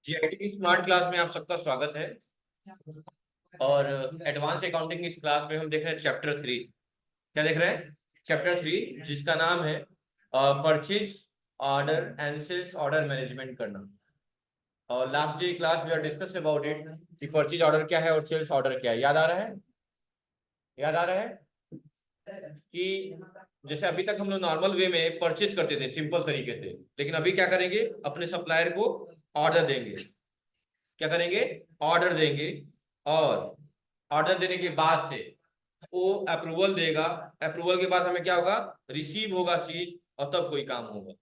GIT की smart class में आप सबका स्वागत है। और एडवांस अकाउंटिंग की इस क्लास में हम देख रहे हैं चैप्टर 3। क्या देख रहे हैं? चैप्टर 3, जिसका नाम है purchase order and sales order management करना। और last day class we are discuss about it कि परचेज ऑर्डर क्या है और सेल्स ऑर्डर क्या है। याद आ रहा है? याद आ रहा है कि जैसे अभी तक हम लोग नॉर्मल वे में परचेज करते थे सिंपल तरीके से, लेकिन अभी क्या करेंगे? अपने सप्लायर को ऑर्डर देंगे। क्या करेंगे? ऑर्डर देंगे। और ऑर्डर देने के बाद से वो अप्रूवल देगा। अप्रूवल के बाद हमें क्या होगा? रिसीव होगा चीज, और तब कोई काम होगा।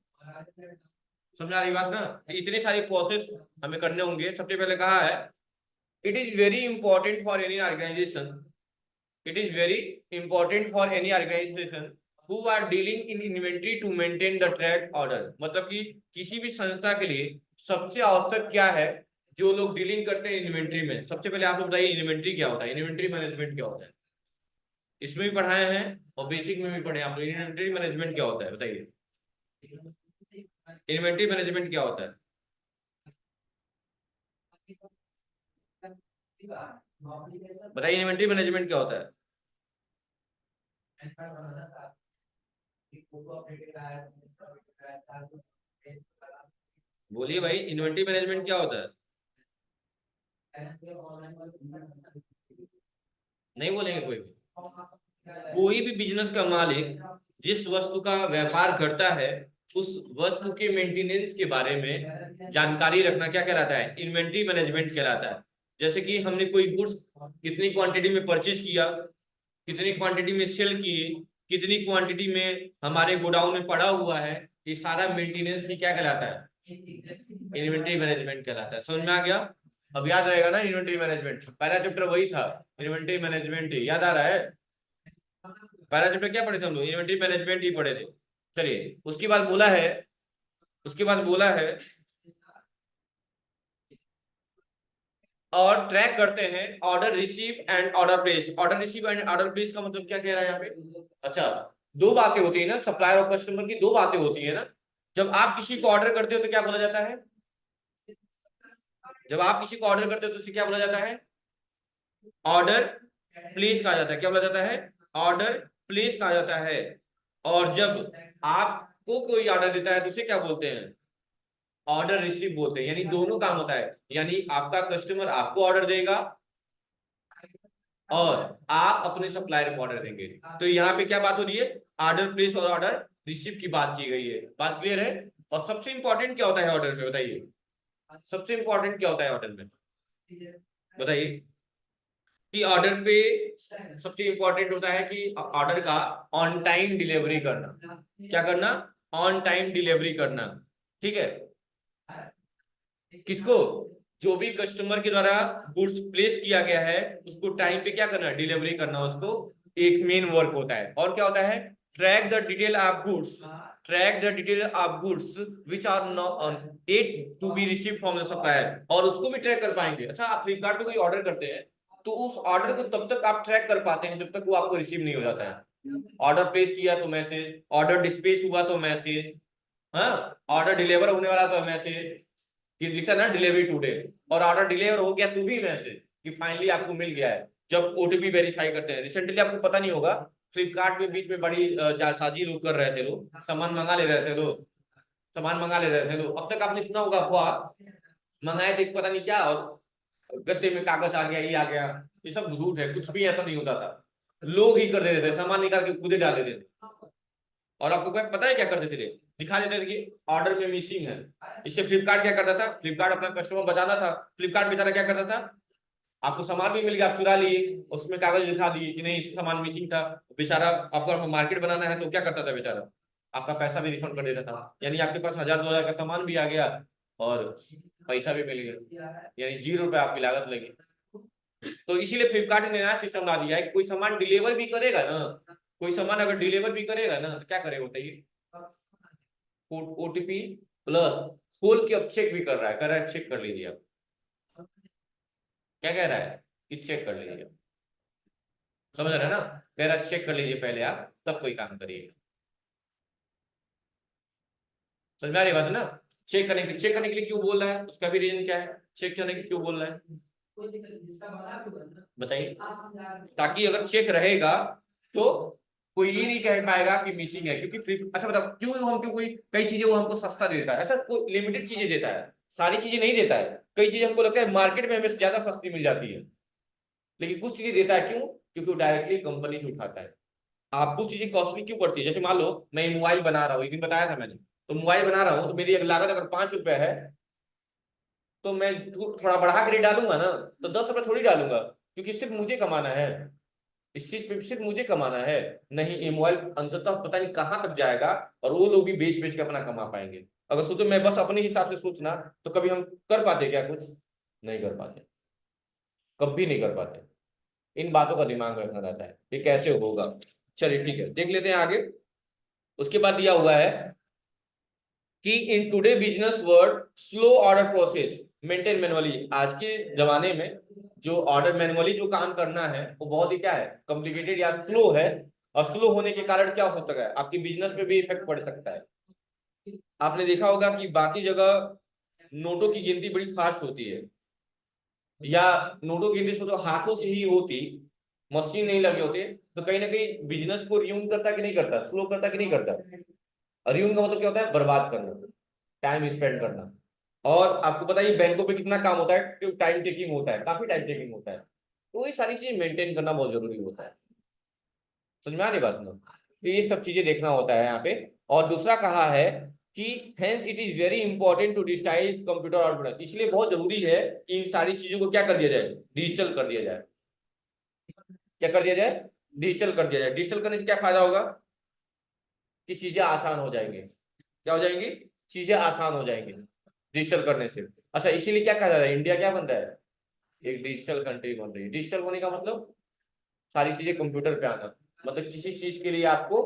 समझ आ रही बात ना? इतने सारे प्रोसेस हमें करने होंगे। सबसे पहले कहा है, it is very important for any organisation, it is very important for any organisation who are dealing in inventory to maintain the track order. मतलब कि किसी भी संस्था के लिए सबसे आवश्यक क्या है? जो लोग डीलिंग करते हैं इन्वेंट्री में, सबसे पहले आप लोग बताइए इन्वेंट्री क्या होता है, इन्वेंट्री मैनेजमेंट क्या होता है? इसमें भी पढ़ाए हैं और बेसिक में भी पढ़े आप लोग। इन्वेंट्री मैनेजमेंट क्या होता है बताइए? इन्वेंट्री मैनेजमेंट क्या होता है? बताइए इन्वेंट्री मैनेजमेंट क्या होता है? बोलिए भाई, इन्वेंट्री मैनेजमेंट क्या होता है? नहीं बोलेंगे कोई भी? कोई भी बिजनेस का मालिक जिस वस्तु का व्यापार करता है, उस वस्तु के मेंटेनेंस के बारे में जानकारी रखना क्या कहलाता है? इन्वेंट्री मैनेजमेंट कहलाता है। जैसे कि हमने कोई गुड्स कितनी क्वांटिटी में परचेज किया, कितनी क्वांटिटी में सेल किए, कितनी क्वांटिटी में हमारे गोडाउन में पड़ा हुआ है, ये सारा मेंटेनेंस ही क्या कहलाता है? इन्वेंट्री मैनेजमेंट कहलाता है। समझ में आ गया? अब याद रहेगा ना इन्वेंट्री मैनेजमेंट? पहला चैप्टर वही था, इन्वेंट्री मैनेजमेंट। याद आ रहा है? पहला चैप्टर क्या पढ़े थे हम लोग? इन्वेंट्री मैनेजमेंट ही पढ़े थे। चलिए, उसके बाद बोला है और ट्रैक करते हैं order receive and order place. Order receive and order place का मतलब क्या कह रहा है यहाँ पे? अच्छा, दो बातें होती है ना, सप्लायर और कस्टमर की दो बातें होती है ना। जब आप किसी को ऑर्डर करते हो तो क्या बोला जाता है? जब आप किसी को ऑर्डर करते हो तो उसे क्या बोला जाता है? ऑर्डर प्लेस कहा जाता है। क्या बोला जाता है? ऑर्डर प्लेस कहा जाता है। और जब आपको कोई ऑर्डर देता है तो उसे क्या बोलते हैं? ऑर्डर रिसीव बोलते हैं। यानी दोनों काम होता है। यानी आपका कस्टमर आपको ऑर्डर देगा और आप अपने सप्लायर को ऑर्डर देंगे। तो यहाँ पे क्या बात हो रही है? ऑर्डर प्लेस और ऑर्डर रिसीव की बात की गई है। बात क्लियर है? और सबसे इंपॉर्टेंट क्या होता है ऑर्डर में बताइए? सबसे इंपॉर्टेंट क्या होता है ऑर्डर में बताइए? कि ऑर्डर पे सबसे इंपॉर्टेंट होता है कि ऑर्डर का ऑन टाइम डिलीवरी करना। क्या करना? ऑन टाइम डिलीवरी करना। ठीक है? किसको? जो भी कस्टमर के द्वारा गुड्स प्लेस किया गया है उसको टाइम पे क्या करना? डिलीवरी करना। उसको एक मेन वर्क होता है। और क्या होता है? Track the detail of goods, track the detail of goods which are not at to be receive from the supplier. और उसको भी ट्रैक कर पाएंगे। अच्छा, आप फ्लिपकार्ट पे कोई ऑर्डर करते हैं तो उस ऑर्डर को तब तक आप ट्रैक कर पाते हैं जब तक वो आपको रिसीव नहीं हो जाता है। ऑर्डर प्लेस किया तो मैसेज, ऑर्डर डिस्पैच हुआ तो मैसेज, हाँ, ऑर्डर डिलीवर होने वाला तो मैसेज कि लिखा ना डिलीवरी टुडे, और ऑर्डर डिलीवर हो गया तो भी मैसेज कि फाइनली आपको मिल गया है। जब ओटीपी वेरीफाई करते हैं, रिसेंटली आपको पता नहीं होगा, फ्लिपकार्ट में बीच में बड़ी जालसाजी लोग कर रहे थे। लोग सामान मंगा ले रहे थे, लोग सामान मंगा ले रहे थे लोग। अब तक आपने सुना होगा अफवाह, मंगाए थे पता नहीं क्या, और गत्ते में कागज आ गया, ये आ गया। ये सब झूठ है, कुछ भी ऐसा नहीं होता था। लोग ही कर देते थे, सामान निकाल के खुद ही डाल देते थे। और आपको क्या पता है क्या करते थे? दिखा देते थे कि ऑर्डर में मिसिंग है। इससे फ्लिपकार्ट क्या करता था? फ्लिपकार्ट अपना कस्टमर बचाना था। फ्लिपकार्ट बेचारा क्या करता था? आपको सामान भी मिल गया, आप चुरा लिए, उसमें कागज दिखा दिए कि नहीं इस सामान मिसिंग था। बेचारा आपको मार्केट बनाना है तो क्या करता था बेचारा? आपका पैसा भी रिफंड कर देता था। यानी आपके पास 1000 2000 का सामान भी आ गया और पैसा भी मिल गया। यानी 0 रुपए आपकी लागत लगी। तो इसीलिए फ्लिपकार्ट ने नया सिस्टम ला दिया है कि कोई सामान डिलीवर भी करेगा ना, कोई सामान अगर डिलीवर भी करेगा ना तो क्या करेगा बताइए? ओटीपी प्लस खोल के अब चेक भी कर रहा है, कर रहा है चेक कर लीजिए आप। क्या कह रहा है? कि चेक कर लीजिए। समझ रहे हैं ना? कह रहा है चेक कर लीजिए पहले आप, तब कोई काम करिए। समझ में आ रही बात है ना? चेक करने के लिए क्यों बोल रहा है, उसका भी रीजन क्या है, चेक करने के लिए क्यों बोल रहा है बताइए। ताकि अगर चेक रहेगा तो कोई ये नहीं कह पाएगा कि मिसिंग है, क्योंकि अच्छा बताओ क्यों हमको कोई कई चीजें वो हमको सस्ता देता है, अच्छा कोई लिमिटेड चीजें देता है, सारी चीजें नहीं देता है, कई चीजें हमको लगता है मार्केट में हमें ज्यादा सस्ती मिल जाती है, लेकिन कुछ चीजें देता है, क्यों, क्योंकि वो डायरेक्टली कंपनी से उठाता है। आपको चीजें कॉस्टली क्यों पड़ती है, जैसे मान लो मैं मोबाइल बना रहा हूँ, एक दिन बताया था मैंने, तो मोबाइल बना रहा हूँ तो मेरी लागत अगर 5 रुपए है तो मैं थोड़ा बढ़ा कर डालूंगा ना, तो 10 रुपए थोड़ी डालूंगा, क्योंकि सिर्फ मुझे कमाना है, इस चीज पे सिर्फ मुझे कमाना है। नहीं, ये मोबाइल अंततः पता नहीं कहाँ तक जाएगा और वो लोग भी बेच बेच के अपना कमा पाएंगे। अगर सोचो मैं बस अपने हिसाब से सोचना, तो कभी हम कर पाते क्या, कुछ नहीं कर पाते, कभी नहीं कर पाते। इन बातों का दिमाग रखना रहता है, ये कैसे होगा। चलिए ठीक है, देख लेते हैं आगे। उसके बाद दिया हुआ है कि in today business world slow order process maintain manually. आज के जमाने में जो ऑर्डर मैनुअली जो काम करना है वो बहुत ही क्या है, कॉम्प्लिकेटेड या स्लो है, और स्लो होने के कारण क्या होता है, आपकी बिजनेस पे भी इफेक्ट पड़ सकता है। आपने देखा होगा कि बाकी जगह नोटों की गिनती बड़ी फास्ट होती है, या नोटों की गिनती सोचो हाथों से ही होती, मशीन नहीं लगे होते, तो कहीं ना कहीं बिजनेस को रियून करता कि नहीं करता, स्लो करता कि नहीं करता। रियून का मतलब क्या होता है, बर्बाद करना, टाइम स्पेंड करना। और आपको पता है बैंकों पे कितना काम होता है, टाइम टेकिंग होता है, काफी टाइम टेकिंग होता है, तो ये सारी चीजें मेंटेन करना बहुत जरूरी होता है। समझ में आ रही बात ना, तो ये सब चीजें देखना होता है यहाँ पे। और दूसरा कहा है कि hence it is very important to digitise computer output, इसलिए बहुत जरूरी है कि इन सारी चीजों को क्या कर दिया जाए, डिजिटल कर दिया जाए। क्या कर दिया जाए, डिजिटल कर दिया जाए। डिजिटल करने से क्या फायदा होगा कि चीजें आसान हो जाएंगी। क्या हो जाएंगी, चीजें आसान हो जाएंगी डिजिटल करने से। अच्छा, इसीलिए क्या कहा जा रहा है, इंडिया क्या बन रहा है, एक डिजिटल कंट्री बन रही है। डिजिटल होने का मतलब सारी चीजें कंप्यूटर पे आना, मतलब किसी चीज के लिए आपको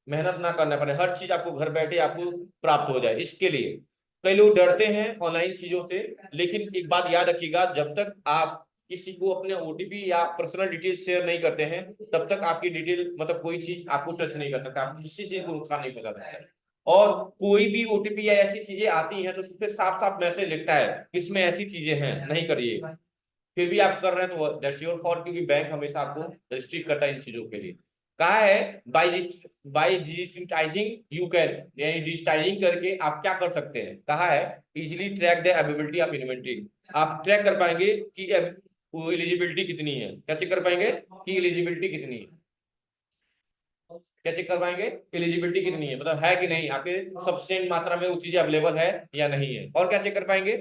मेहनत ना करना पड़े, हर चीज आपको घर बैठे आपको प्राप्त हो जाए। इसके लिए कई लोग डरते हैं ऑनलाइन चीजों से, लेकिन एक बात याद रखिएगा, जब तक आप किसी को अपने ओटीपी या पर्सनल डिटेल शेयर नहीं करते हैं, तब तक आपकी डिटेल मतलब कोई चीज आपको टच नहीं कर सकता, आप किसी चीज को नुकसान नहीं पहुंचा सकता। और कोई भी ओटीपी या ऐसी चीजें आती हैं तो उस पर साफ साफ मैसेज लिखता है इसमें ऐसी चीजें हैं, नहीं करिए, फिर भी आप कर रहे हैं तो दैट्स योर फॉल्ट, क्योंकि बैंक हमेशा आपको रिस्ट्रिक्ट करता है इन चीजों के लिए। कहा है बाय डिजिटाइजिंग यू कैन, यानी डिजिटाइजिंग करके आप क्या कर सकते हैं, कहा है easily track the availability of inventory. आप ट्रैक कर पाएंगे कि एलिजिबिलिटी कितनी है, क्या चेक कर पाएंगे कि एलिजिबिलिटी कितनी है, क्या चेक कर पाएंगे एलिजिबिलिटी कितनी है, मतलब है कि नहीं, आपके सफिशिएंट मात्रा में वो चीजें अवेलेबल है या नहीं है। और क्या चेक कर पाएंगे,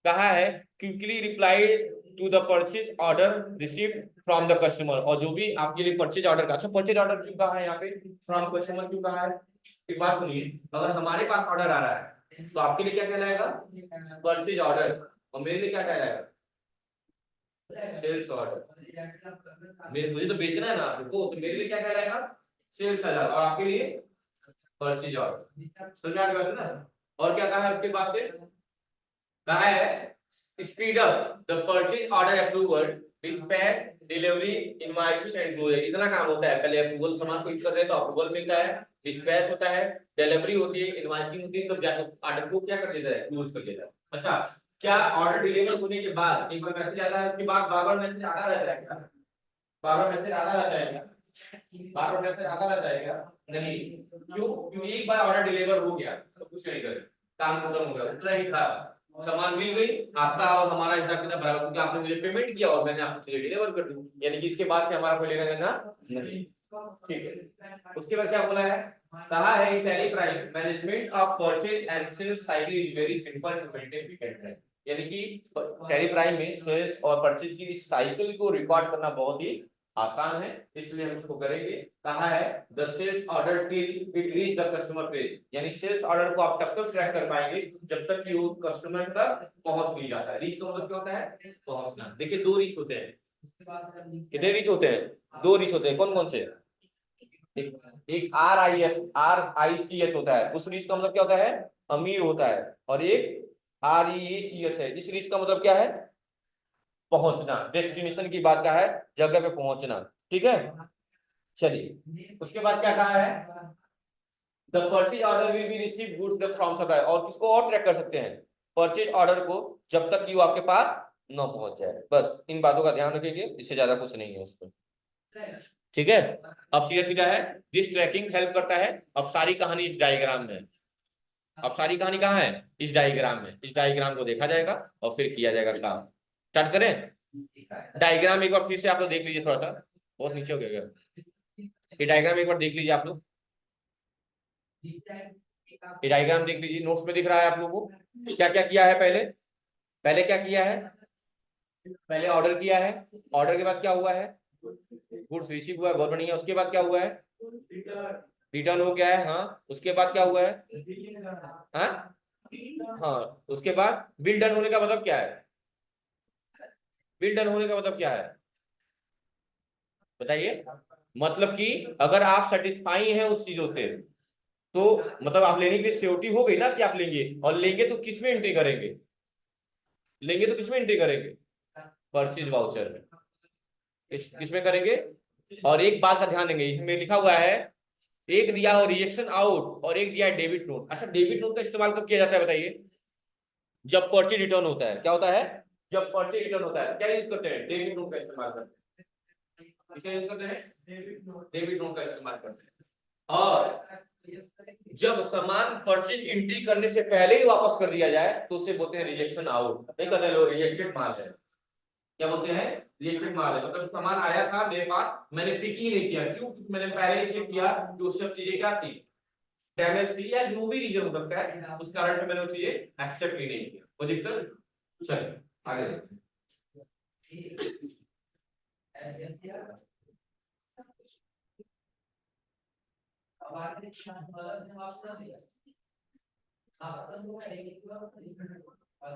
कहा है quickly reply to the purchase order received from the customer. और जो भी आपके लिए परचेज ऑर्डर का, अच्छा परचेज ऑर्डर क्यों कहा है यहाँ पे, फ्रॉम कस्टमर क्यों कहा है, एक बात सुनिए, अगर हमारे पास ऑर्डर आ रहा है तो आपके लिए क्या कहलाएगा, परचेज ऑर्डर, और मेरे लिए क्या कहलाएगा, सेल्स ऑर्डर। मेरे मुझे तो बेचना है ना आपको, तो मेरे लिए क्या कहलाएगा, सेल्स ऑर्डर, और आपके लिए परचेज ऑर्डर। समझ आ गया ना। और क्या कहा है उसके बाद से, कहा है speed up the purchase order approval, dispatch, delivery, invoicing and closure. इतना काम होता है, पहले अप्रूवल सामान को कर रहे हैं तो अप्रूवल मिलता है, डिस्पैच होता है, डिलीवरी होती है, इनवॉइसिंग होती है, तो ऑर्डर को क्या कर देता है, क्लोज कर देता है। अच्छा, क्या ऑर्डर डिलीवर होने के बाद एक बार मैसेज आता है, उसके बाद बार-बार मैसेज आता रहता है क्या, बार-बार मैसेज आता रहता है क्या, बार-बार मैसेज आता रहता है क्या, नहीं, क्यों, क्योंकि एक बार ऑर्डर डिलीवर हो गया तो कुछ नहीं करे, काम खत्म हो गया, उतना ही था, सामान मिल गई, आपका और हमारा हिसाब किताब बराबर, क्योंकि आपने मुझे पेमेंट किया और मैंने आपको चीजें डिलीवर कर दी, यानी कि इसके बाद से हमारा कोई लेना देना नहीं। ठीक है, उसके बाद क्या बोला है, कहा है Tally Prime management of purchase and sales cycle is very simple to maintain weekend, यानी कि टैली प्राइस में सेल्स और परचेज की साइकिल को रिकॉर्ड करना बहुत ही आसान है, इसलिए हम इसको करेंगे। कहा है the sales order till it reach the customer page, यानी सेल्स ऑर्डर को आप तब तक ट्रैक कर पाएंगे जब तक कि वो कस्टमर तक पहुंच नहीं जाता है। रीच का मतलब क्या होता है, पहुंचना। देखिए दो रीच होते हैं, कितने रीच होते हैं, दो रीच होते हैं, कौन कौन से, एक RICH होता है, उस रीच का मतलब क्या होता है, अमीर होता है, और एक REACH है, इस रीच का मतलब क्या है, पहुंचना, डेस्टिनेशन की बात का है, जगह पे पहुंचना। ठीक है, चलिए उसके बाद क्या कहा है, the purchase order will be receive goods from supplier. और किसको और ट्रैक कर सकते हैं? परचेज ऑर्डर को, जब तक कि वो आपके पास न पहुंच जाए। बस इन बातों का ध्यान रखेंगे, इससे ज्यादा कुछ नहीं है उसमें। ठीक है, अब सीधा सीधा है, दिस ट्रैकिंग हेल्प करता है। अब सारी कहानी इस डायग्राम में है। अब सारी कहानी कहाँ है? इस डायग्राम में। इस डायग्राम को देखा जाएगा और फिर किया जाएगा काम। स्टार्ट करें? डायग्राम एक बार फिर से आप लोग देख लीजिए, थोड़ा सा बहुत नीचे हो गया। ये डायग्राम एक बार देख लीजिए आप लोग। ये डायग्राम देख लीजिए, नोट्स में दिख रहा है आप लोगों को। क्या क्या किया है पहले? पहले क्या किया है? पहले ऑर्डर किया है। ऑर्डर के बाद क्या हुआ है? गुड्स रिसीव हुआ है, बहुत बढ़िया। उसके बाद क्या हुआ है? रिटर्न हो गया है। हाँ, उसके बाद क्या हुआ है? हाँ हाँ, उसके बाद बिल डन होने का मतलब क्या है? बिल डन होने का मतलब क्या है बताइए? मतलब कि अगर आप सेटिस्फाई हैं उस चीजों से, तो मतलब आप लेने के लिए श्योरिटी हो गई ना कि आप लेंगे। और लेंगे तो किस में एंट्री करेंगे? लेंगे तो किस में एंट्री करेंगे? परचेज वाउचर में। किस में करेंगे? और एक बात का ध्यान देंगे, इसमें लिखा हुआ है एक दिया और रिजेक्शन आउट, और एक दिया है डेबिट नोट। अच्छा, डेबिट नोट का इस्तेमाल कब किया जाता है बताइए? जब पर्ची रिटर्न होता है। क्या होता है? जब पर्ची रिटर्न होता है, क्या यूज करते हैं? डेबिट नोट का इस्तेमाल करते हैं। इसे यूज करते हैं, डेबिट नोट का इस्तेमाल करते हैं। और जब सामान परचेज एंट्री करने से पहले ही वापस कर दिया जाए तो उसे बोलते हैं रिजेक्शन आउट। नहीं कहते लोग रिजेक्टेड माल है। क्या बोलते हैं? रिजेक्टेड माल है। मतलब सामान आया था मेरे पास, मैंने पिक ही नहीं किया। क्यों? क्योंकि मैंने पहले ही चेक किया कि वो सब चीजें क्या थी, डैमेज थी, या जो भी रीजन हो सकता है, उस कारण से मैंने वो चीजें एक्सेप्ट ही नहीं किया। वो दिक्कत। चलिए आगे देखते हैं।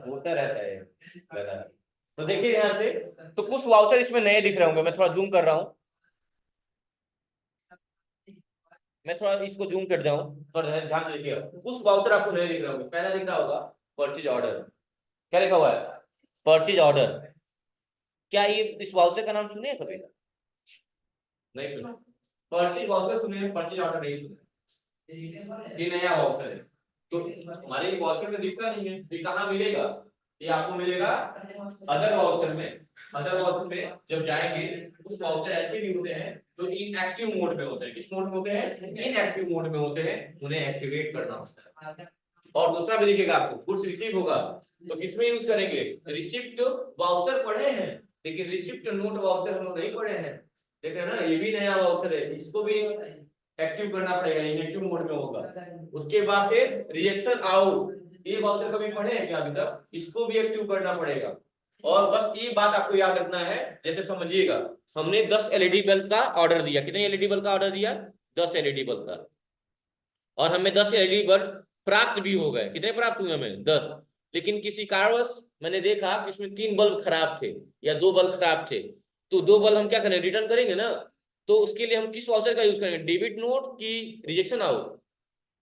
होता रहता है लगा। तो देखिए यहाँ से, तो कुछ वाउचर इसमें नए दिख रहे होंगे। मैं थोड़ा जूम कर रहा हूँ, मैं थोड़ा इसको जूम कर जाऊँ, थोड़ा ध्यान से देखिएगा। कुछ वाउचर आपको नए दिख रहे होंगे। पहला दिख रहा होगा परचेज ऑर्डर। क्या लिखा हुआ है? Purchase order. क्या ये इस वाउचर का नाम सुने कभी? नहीं सुना। परचेज वाउचर सुने हैं, परचेज ऑर्डर नहीं सुने। ये नया वाउचर है। तो हमारे वाउचर में दिखता नहीं है, ये कहाँ मिलेगा? ये आपको मिलेगा अदर वाउचर में। अदर वाउचर में जब जाएंगे, कुछ वाउचर ऐसे भी होते हैं जो इनएक्टिव मोड में होते हैं। किस मोड में होते हैं? इनएक्टिव मोड में होते हैं, उन्हें एक्टिवेट करना होता है। और दूसरा भी दिखेगा आपको, गुड्स रिसीव होगा तो किसमें यूज करेंगे? रिसिप्ट वाउचर पढ़े हैं, लेकिन रिसिप्ट नोट वाउचर हम लोग नहीं पढ़े हैं। देखे ना, ये भी नया वाउचर है, इसको भी एक्टिव करना पड़ेगा, इनएक्टिव मोड में होगा। उसके बाद फिर रिएक्शन आउट, ये वाउचर कभी पढ़े हैं क्या अभी तक? इसको भी एक्टिव करना पड़ेगा। और बस ये बात आपको याद रखना है, जैसे समझिएगा, हमने 10 एलईडी बल्ब का ऑर्डर दिया। कितने एलईडी बल्ब का ऑर्डर दिया? 10 एलईडी बल्ब का। और हमें 10 एलईडी बल्ब प्राप्त भी हो गए। कितने प्राप्त हुए हमें? 10। लेकिन किसी कारणवश मैंने देखा कि इसमें 3 बल्ब खराब थे या 2 बल्ब खराब थे। तो 2 बल्ब हम क्या करें? रिटर्न करेंगे ना। तो उसके लिए हम किस वाउचर का यूज करेंगे? डेबिट नोट की रिजेक्शन आउट?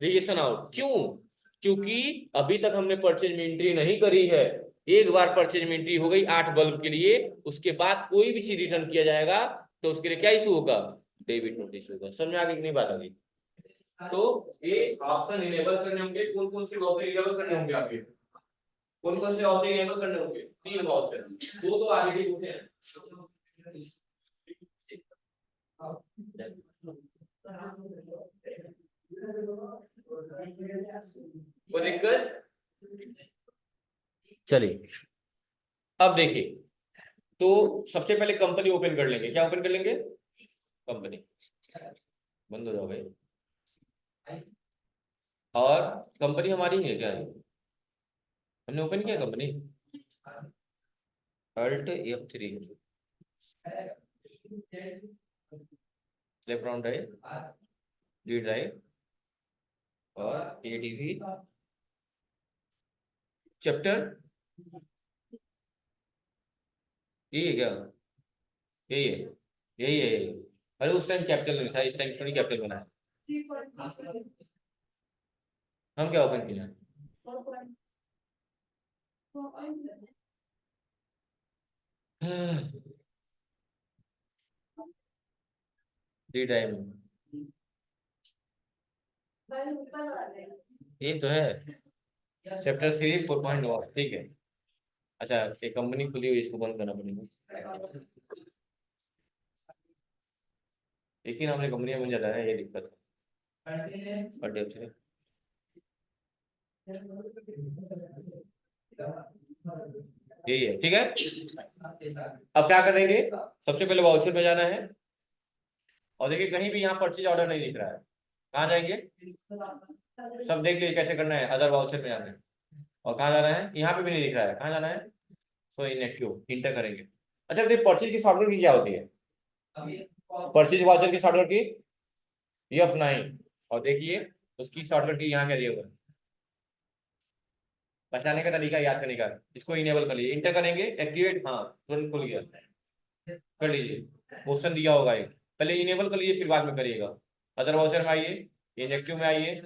Rejection out. क्यों? क्योंकि अभी तक हमने परचेज में एंट्री नहीं करी है। एक बार परचेज में एंट्री हो गई 8 बल्ब के लिए, उसके बाद कोई भी चीज रिटर्न किया जाएगा तो उसके लिए क्या इशू होगा? डेबिट नोट इशू होगा। समझ में आ गई कि नहीं बात? अभी तो ये ऑप्शन इनेबल करने होंगे। कौन कौन से वाउचर इनेबल करने होंगे आपके? कौन कौन से वाउचर इनेबल करने होंगे? 3 वाउचर। दो तो ऑलरेडी होते हैं। कोई दिक्कत? चलिए अब देखिए, तो सबसे पहले कंपनी ओपन कर लेंगे। क्या ओपन कर लेंगे? कंपनी। बंद हो जाओ भाई। और कंपनी हमारी है क्या? हमने ओपन किया company. Alt F3, left round drive, D drive, और एडीवी चैप्टर। यही है क्या? यही है, यही है, यही है। अरे उस टाइम कैपिटल नहीं था, इस टाइम थोड़ी कैपिटल बना है। हम क्या ओपन किया? डी ड्राइव में ये तो है चैप्टर 3.1, ठीक है। अच्छा, एक कंपनी खुली हुई, इसको बंद करना पड़ेगा। एक ही नाम से कंपनियां बन जाता है, ये दिक्कत है। बर्थडे से यही है, ठीक है। अब क्या करेंगे, सबसे पहले वाउचर में जाना है, और देखिए कहीं भी यहाँ परचेज ऑर्डर नहीं दिख रहा है। कहाँ जाएंगे, सब देख लीजिए कैसे करना है, अदर वाउचर में जाना है। और कहाँ जाना है, यहाँ पे भी नहीं दिख रहा है, कहाँ जाना है, सो इनएक्टिव इंटर करेंगे। अच्छा देखिए परचेज की शॉर्टकट की क्या होती है, परचेज वाउचर की शॉर्टकट की F9, और देखिए उसकी शॉर्टकट की यहाँ क्या दिया हुआ है, बचाने का तरीका याद करने का। इसको इनेबल कर लीजिए, इंटर करेंगे, एक्टिवेट, हाँ तुरंत खुल गया, कर लीजिए। क्वेश्चन दिया होगा एक, पहले इनेबल कर लीजिए फिर बाद में करिएगा। अदर वाउचर में आइए, इनएक्टिव में आइए,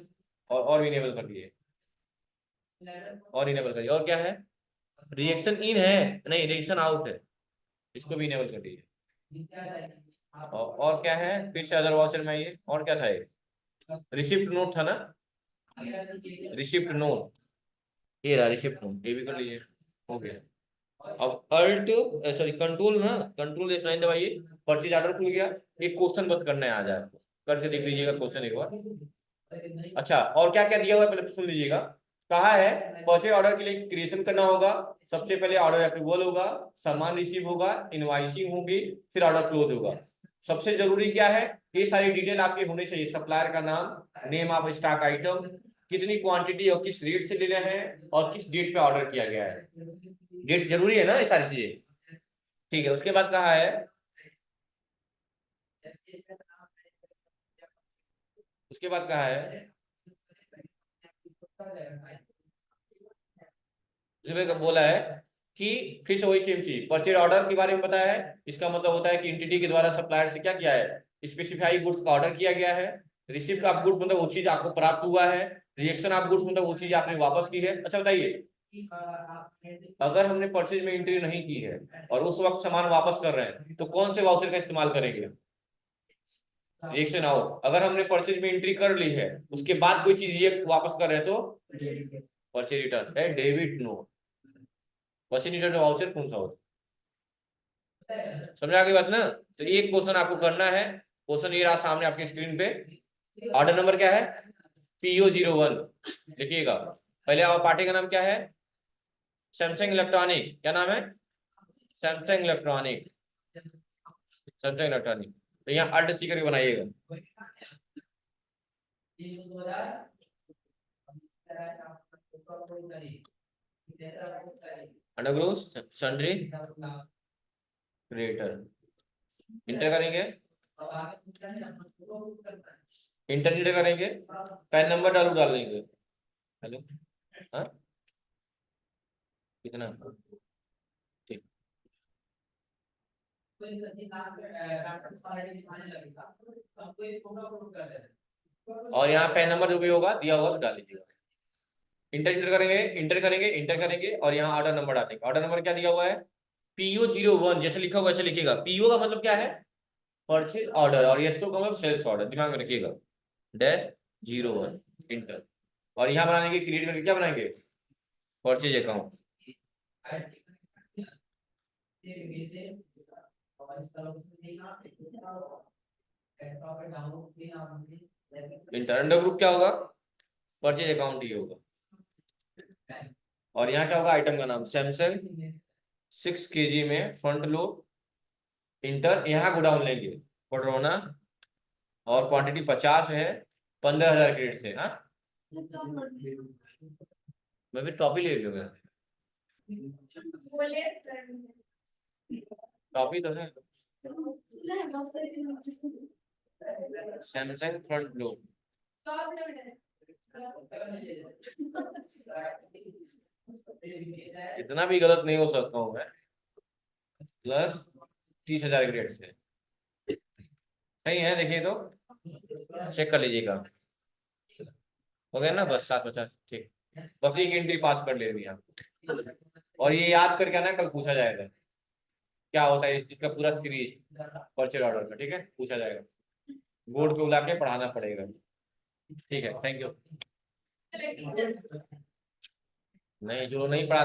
और भी इनेबल कर लीजिए, और इनेबल करिए। और क्या है, रिएक्शन इन है, नहीं रिएक्शन आउट है, इसको भी इनेबल कर दीजिए। और क्या है, फिर से अदर वाउचर में आइए, और क्या था ये, रिसिप्ट नोट था ना, रिसिप्ट नोट, ये रहा रिसिप्ट नोट, ये भी कर लीजिए, हो गया। अब अल्ट सॉरी कंट्रोल ना, कंट्रोल F9 दबाइए, परचेज ऑर्डर खुल गया। एक क्वेश्चन बस करना है, आ जाए करके देख लीजिएगा क्वेश्चन एक बार। अच्छा और क्या क्या दिया हुआ है पहले सुन लीजिएगा। कहा है परचेज ऑर्डर के लिए क्रिएशन करना होगा, सबसे पहले ऑर्डर अप्रूवल होगा, सामान रिसीव होगा, इनवाइसिंग होगी, फिर ऑर्डर क्लोज होगा। सबसे जरूरी क्या है, ये सारी डिटेल आपके होनी चाहिए, सप्लायर का नाम, नेम ऑफ स्टॉक आइटम, कितनी क्वांटिटी और किस रेट से ले रहे हैं, और किस डेट पे ऑर्डर किया गया है। डेट जरूरी है ना ये सारी चीजें, ठीक है। उसके बाद कहा है, उसके बाद कहा है, बोला है कि फिर से वही सेम चीज, परचेज ऑर्डर के बारे में बताया है। इसका मतलब होता है कि एंटिटी के द्वारा सप्लायर से क्या किया है, स्पेसिफाई गुड्स का ऑर्डर किया गया है। रिसिप्ट ऑफ गुड्स मतलब वो चीज आपको प्राप्त हुआ है। रिजेक्शन ऑफ गुड्स मतलब वो चीज आपने वापस की है। अच्छा बताइए, अगर हमने परचेज में एंट्री नहीं की है और उस वक्त सामान वापस कर रहे हैं, तो कौन से वाउचर का इस्तेमाल करेंगे, रिएक्शन आउट। अगर हमने परचेज में एंट्री कर ली है, उसके बाद कोई चीज ये वापस कर रहे हैं, तो परचेज रिटर्न है, debit note. Purchase return voucher कौन सा होता है, समझा की बात ना। तो एक क्वेश्चन आपको करना है, क्वेश्चन ये रहा सामने आपके स्क्रीन पे। ऑर्डर नंबर क्या है, PO01 लिखिएगा। पहले आप पार्टी का नाम क्या है, सैमसंग इलेक्ट्रॉनिक, क्या नाम है, सैमसंग इलेक्ट्रॉनिक, सैमसंग इलेक्ट्रॉनिक। तो यहाँ अड सी करके बनाइएगा। अंडरग्रोव सन्ड्री क्रिएटर, इंटर करेंगे, इंटर करेंगे, पैन नंबर डाल देंगे। हेलो, हाँ कितना, ठीक। और यहाँ पैन नंबर जो भी होगा दिया होगा तो डाल दीजिएगा। इंटर करेंगे और यहाँ ऑर्डर नंबर डालेंगे। ऑर्डर नंबर क्या दिया हुआ है, PO01, जैसे लिखा हुआ वैसे लिखिएगा। पीओ का मतलब क्या है, परचेज ऑर्डर, और एसओ का मतलब सेल्स ऑर्डर, दिमाग में रखिएगा, -01 इंटर। और यहाँ बनाएंगे, क्रिएट करके क्या बनाएंगे, purchase account. Inter under group क्या होगा, परचेज अकाउंट ही होगा। और यहाँ क्या होगा, आइटम का नाम सैमसंग 6 kg में फ्रंट लोड, इंटर। यहाँ गोडाउन लेंगे पडरोना, और क्वांटिटी 50 है, 15,000 क्रेडिट से। हाँ मैं भी टॉपी ले लूंगा, टॉपी तो है, सैमसंग फ्रंट लोड। इतना भी गलत नहीं हो सकता हूँ मैं, प्लस 30,000 ग्रेड से, सही है। देखिए तो चेक कर लीजिएगा, हो गया ना, बस 750, ठीक। बस एक एंट्री पास कर ले रही आप, और ये याद करके आना, कल पूछा जाएगा क्या होता है इसका पूरा सीरीज परचेज ऑर्डर का, ठीक है, पूछा जाएगा, बोर्ड पे बुला के पढ़ाना पड़ेगा। ठीक है, थैंक यू। नहीं, जो नहीं पढ़ा